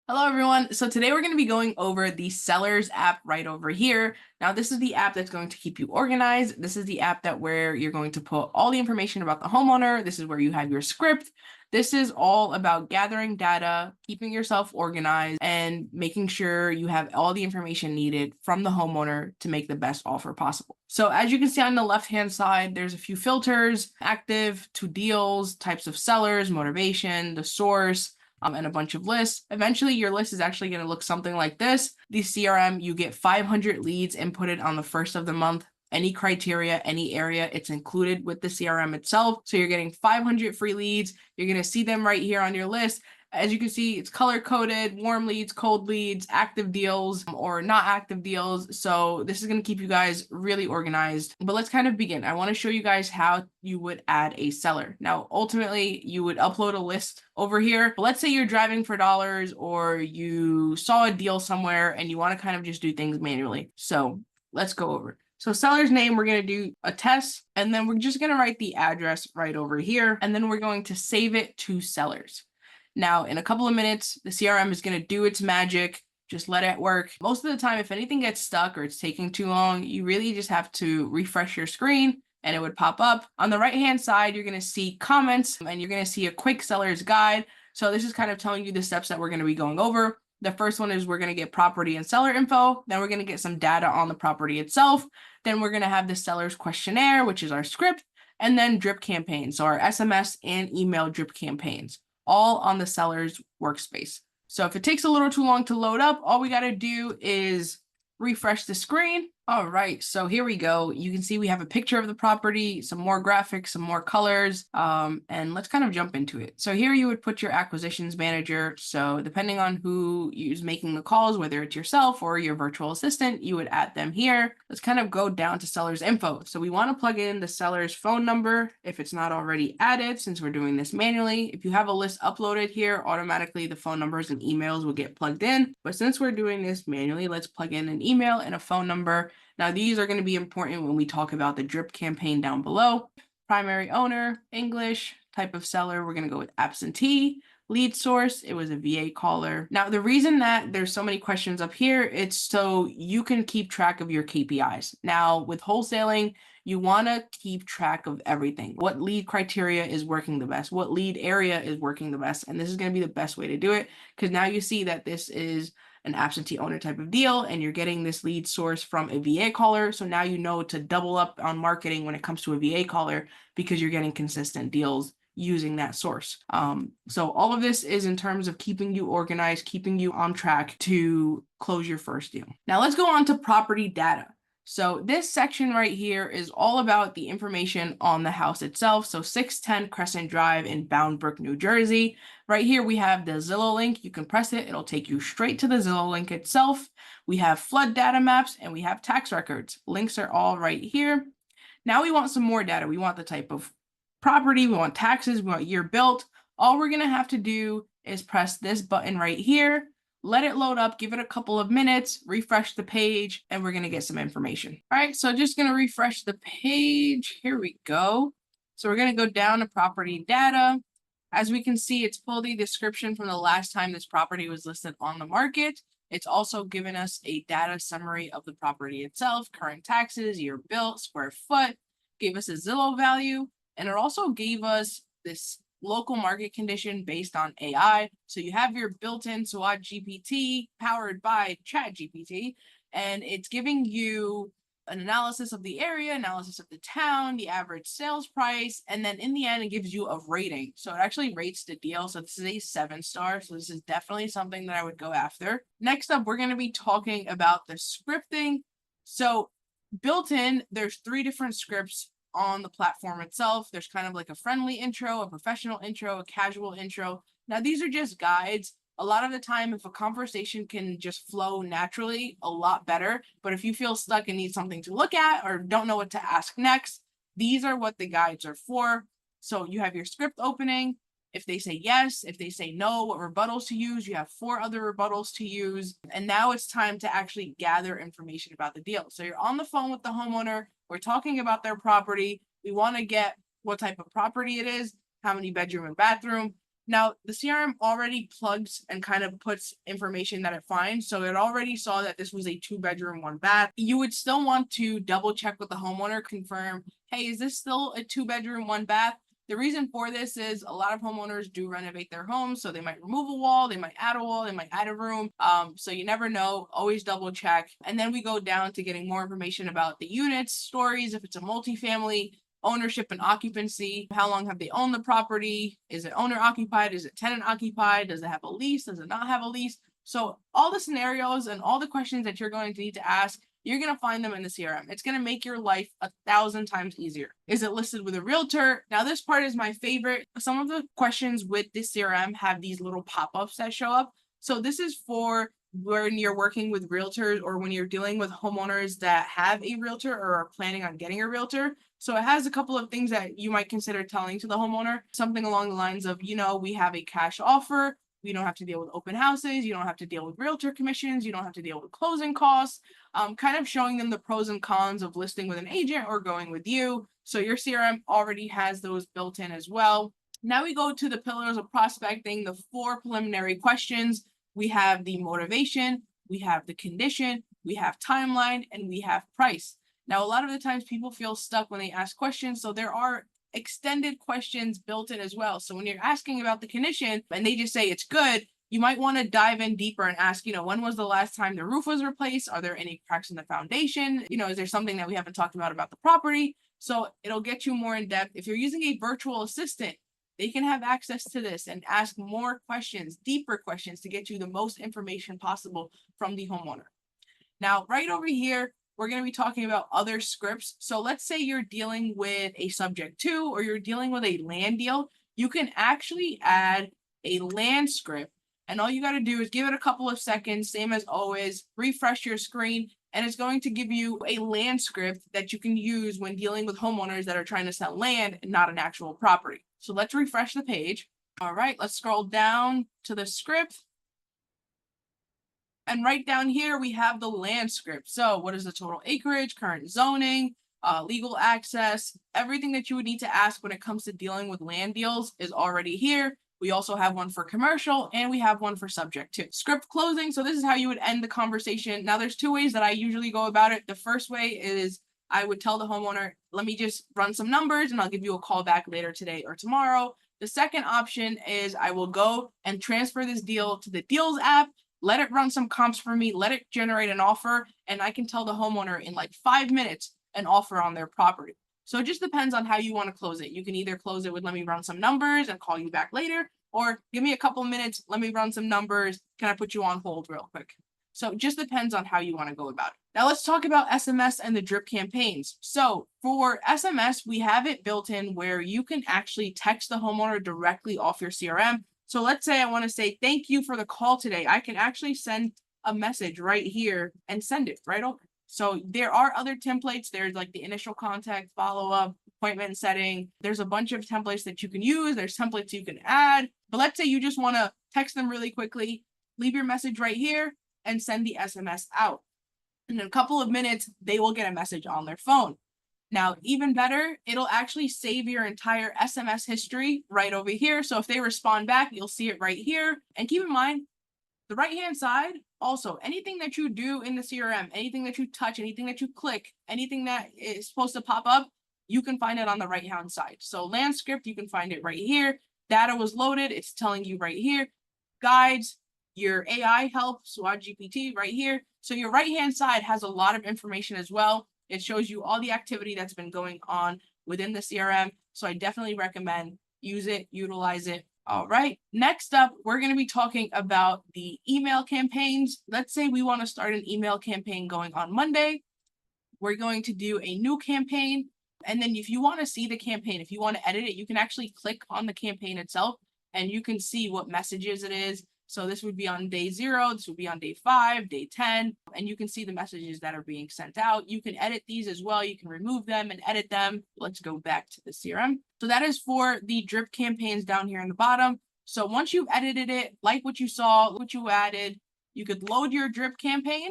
Hello everyone. So today we're going to be going over the Sellers app right over here. Now this is the app that's going to keep you organized. This is the app that where you're going to put all the information about the homeowner. This is where you have your script. This is all about gathering data, keeping yourself organized, and making sure you have all the information needed from the homeowner to make the best offer possible. So as you can see on the left-hand side, there's a few filters: active, to deals, types of sellers, motivation, the source, and a bunch of lists. Eventually, your list is actually going to look something like this. The CRM, you get 500 leads inputted on the first of the month. Any criteria, any area, it's included with the CRM itself. So you're getting 500 free leads. You're going to see them right here on your list. As you can see, it's color-coded: warm leads, cold leads, active deals, or not active deals. So this is going to keep you guys really organized. But let's kind of begin. I want to show you guys how you would add a seller. Now, ultimately, you would upload a list over here. But let's say you're driving for dollars, or you saw a deal somewhere and you want to kind of just do things manually. So let's go over it. So seller's name, we're going to do a test, and then we're just going to write the address right over here, and then we're going to save it to sellers. Now, in a couple of minutes, the CRM is going to do its magic. Just let it work. Most of the time, if anything gets stuck or it's taking too long, you really just have to refresh your screen and it would pop up. On the right-hand side, you're going to see comments and you're going to see a quick seller's guide. So this is kind of telling you the steps that we're going to be going over. The first one is we're going to get property and seller info. Then we're going to get some data on the property itself. Then we're going to have the seller's questionnaire, which is our script, and then drip campaigns. So our SMS and email drip campaigns, all on the seller's workspace. So if it takes a little too long to load up, all we got to do is refresh the screen. All right, so here we go. You can see we have a picture of the property, some more graphics, some more colors, and let's kind of jump into it. So here you would put your acquisitions manager. So depending on who is making the calls, whether it's yourself or your virtual assistant, you would add them here. Let's kind of go down to seller's info. So we want to plug in the seller's phone number if it's not already added, since we're doing this manually. If you have a list uploaded here, automatically the phone numbers and emails will get plugged in. But since we're doing this manually, let's plug in an email and a phone number. Now, these are going to be important when we talk about the drip campaign down below. Primary owner, English, type of seller, we're going to go with absentee. Lead source, it was a VA caller. Now, the reason that there's so many questions up here, it's so you can keep track of your KPIs. Now, with wholesaling, you want to keep track of everything. What lead criteria is working the best? What lead area is working the best? And this is going to be the best way to do it, because now you see that this is an absentee owner type of deal, and you're getting this lead source from a VA caller. So now you know to double up on marketing when it comes to a VA caller, because you're getting consistent deals using that source. So all of this is in terms of keeping you organized, keeping you on track to close your first deal. Now let's go on to property data. So this section right here is all about the information on the house itself. So 610 Crescent Drive in Bound Brook, New Jersey. Right here, we have the Zillow link. You can press it. It'll take you straight to the Zillow link itself. We have flood data maps and we have tax records. Links are all right here. Now we want some more data. We want the type of property. We want taxes. We want year built. All we're going to have to do is press this button right here. Let it load up, give it a couple of minutes, refresh the page, and we're going to get some information. All right, so just going to refresh the page. Here we go. So we're going to go down to property data. As we can see, it's pulled the description from the last time this property was listed on the market. It's also given us a data summary of the property itself: current taxes, year built, square foot, gave us a Zillow value, and it also gave us this local market condition based on AI. So you have your built-in SWOT GPT powered by ChatGPT, and it's giving you an analysis of the area, analysis of the town, the average sales price, and then in the end, it gives you a rating. So it actually rates the deal. So this is a 7-star. So this is definitely something that I would go after. Next up, we're going to be talking about the scripting. So built in, there's 3 different scripts on the platform itself. There's kind of like a friendly intro, a professional intro, a casual intro. Now, these are just guides. A lot of the time, if a conversation can just flow naturally, a lot better. But if you feel stuck and need something to look at or don't know what to ask next, these are what the guides are for. So you have your script opening. If they say yes, if they say no, what rebuttals to use. You have 4 other rebuttals to use. And now it's time to actually gather information about the deal. So you're on the phone with the homeowner. We're talking about their property. We want to get what type of property it is, how many bedroom and bathroom. Now, the CRM already plugs and kind of puts information that it finds. So it already saw that this was a 2-bedroom, 1 bath. You would still want to double check with the homeowner, confirm, hey, is this still a 2-bedroom, 1 bath? The reason for this is a lot of homeowners do renovate their homes. So they might remove a wall, they might add a wall, they might add a room. So you never know, always double check. And then we go down to getting more information about the units, stories, if it's a multifamily, ownership and occupancy. How long have they owned the property? Is it owner occupied? Is it tenant occupied? Does it have a lease? Does it not have a lease? So all the scenarios and all the questions that you're going to need to ask, you're going to find them in the CRM. It's going to make your life 1,000 times easier. Is it listed with a realtor? Now, this part is my favorite. Some of the questions with this CRM have these little pop-ups that show up. So this is for when you're working with realtors or when you're dealing with homeowners that have a realtor or are planning on getting a realtor. So it has a couple of things that you might consider telling to the homeowner, something along the lines of, we have a cash offer. We don't have to deal with open houses. You don't have to deal with realtor commissions. You don't have to deal with closing costs. Kind of showing them the pros and cons of listing with an agent or going with you. So your CRM already has those built in as well. Now we go to the pillars of prospecting, the 4 preliminary questions. We have the motivation, we have the condition, we have timeline, and we have price. Now, a lot of the times people feel stuck when they ask questions. So there are extended questions built in as well. So when you're asking about the condition and they just say it's good, you might want to dive in deeper and ask, when was the last time the roof was replaced? Are there any cracks in the foundation? Is there something that we haven't talked about the property? So it'll get you more in depth. If you're using a virtual assistant, they can have access to this and ask more questions, deeper questions to get you the most information possible from the homeowner. Now, right over here, we're going to be talking about other scripts. So let's say you're dealing with a subject to, or you're dealing with a land deal. You can actually add a land script. And all you got to do is give it a couple of seconds, same as always, refresh your screen, and it's going to give you a land script that you can use when dealing with homeowners that are trying to sell land and not an actual property. So let's refresh the page. All right, let's scroll down to the script. And right down here, we have the land script. So what is the total acreage, current zoning, legal access, everything that you would need to ask when it comes to dealing with land deals is already here. We also have one for commercial and we have one for subject to. Script closing. So this is how you would end the conversation. Now there's 2 ways that I usually go about it. The first way is I would tell the homeowner, let me just run some numbers and I'll give you a call back later today or tomorrow. The second option is I will go and transfer this deal to the Deals app, let it run some comps for me, let it generate an offer, and I can tell the homeowner in like 5 minutes an offer on their property. So it just depends on how you want to close it. You can either close it with let me run some numbers and call you back later, or give me a couple minutes, let me run some numbers. Can I put you on hold real quick? So it just depends on how you want to go about it. Now let's talk about SMS and the drip campaigns. So for SMS, we have it built in where you can actually text the homeowner directly off your CRM. So let's say I want to say, thank you for the call today. I can actually send a message right here and send it right over. So there are other templates. There's like the initial contact, follow-up, appointment setting. There's a bunch of templates that you can use. There's templates you can add. But let's say you just want to text them really quickly, leave your message right here and send the SMS out. In a couple of minutes, they will get a message on their phone. Now, even better, it'll actually save your entire SMS history right over here. So if they respond back, you'll see it right here. And keep in mind, the right-hand side, also, anything that you do in the CRM, anything that you touch, anything that you click, anything that is supposed to pop up, you can find it on the right-hand side. So land script, you can find it right here. Data was loaded, it's telling you right here. Guides, your AI help, SWOT GPT right here. So your right-hand side has a lot of information as well. It shows you all the activity that's been going on within the CRM. So I definitely recommend use it, utilize it. All right. Next up, we're going to be talking about the email campaigns. Let's say we want to start an email campaign going on Monday. We're going to do a new campaign. And then if you want to see the campaign, if you want to edit it, you can actually click on the campaign itself and you can see what messages it is. So this would be on day 0, this would be on day 5, day 10, and you can see the messages that are being sent out. You can edit these as well. You can remove them and edit them. Let's go back to the CRM. So that is for the drip campaigns down here in the bottom. So once you've edited it, like what you saw, what you added, you could load your drip campaign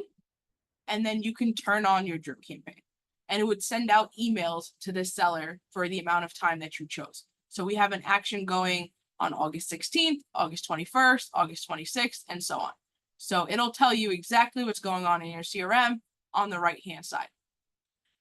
and then you can turn on your drip campaign and it would send out emails to the seller for the amount of time that you chose. So we have an action going on August 16th, August 21st, August 26th, and so on. So it'll tell you exactly what's going on in your CRM on the right-hand side.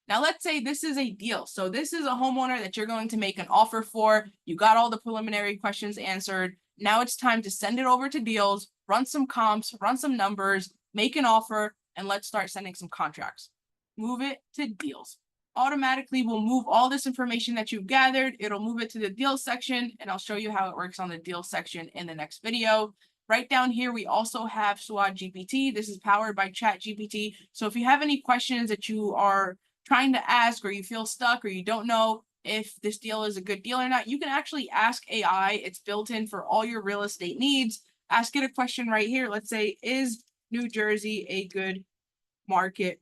Now, let's say this is a deal. So this is a homeowner that you're going to make an offer for. You got all the preliminary questions answered. Now it's time to send it over to deals, run some comps, run some numbers, make an offer, and let's start sending some contracts. Move it to deals. Automatically will move all this information that you've gathered. It'll move it to the deals section, and I'll show you how it works on the deals section in the next video. Right down here, we also have SWOT GPT. This is powered by ChatGPT. So if you have any questions that you are trying to ask, or you feel stuck, or you don't know if this deal is a good deal or not, you can actually ask AI. It's built in for all your real estate needs. Ask it a question right here. Let's say, is New Jersey a good market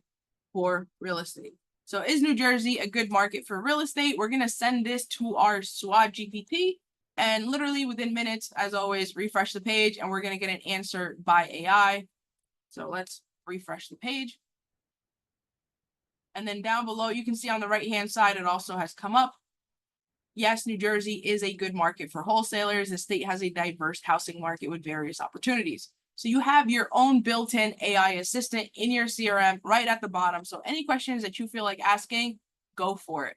for real estate? So is New Jersey a good market for real estate? We're going to send this to our SWOT GPT, and literally within minutes, as always, refresh the page, and we're going to get an answer by AI. So let's refresh the page. And then down below, you can see on the right-hand side, it also has come up. Yes, New Jersey is a good market for wholesalers. The state has a diverse housing market with various opportunities. So you have your own built-in AI assistant in your CRM right at the bottom. So any questions that you feel like asking, go for it.